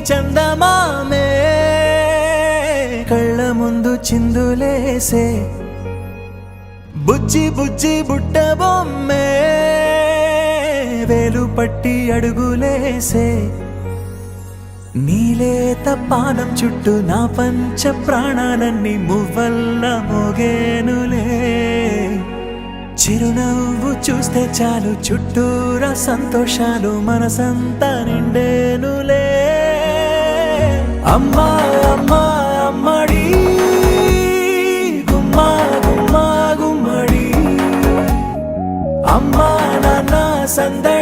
చందమామే కళ్ళ ముందు చిందులేసే బుజ్జి బుజ్జి బుట్ట బొమ్మే వేలు పట్టి అడుగులేసే నీలేత పానం చుట్టూ నా పంచ ప్రాణాలన్నీ మువ్వల్ల మోగేనులే చిరునవ్వు చూస్తే చాలు చుట్టూరా సంతోషాలు మనసంతా నిండేనులే అమ్మా అమ్మా అమ్మడి గుమ్మా గుమ్మా గుమ్మడి అమ్మా నాన్న సందడి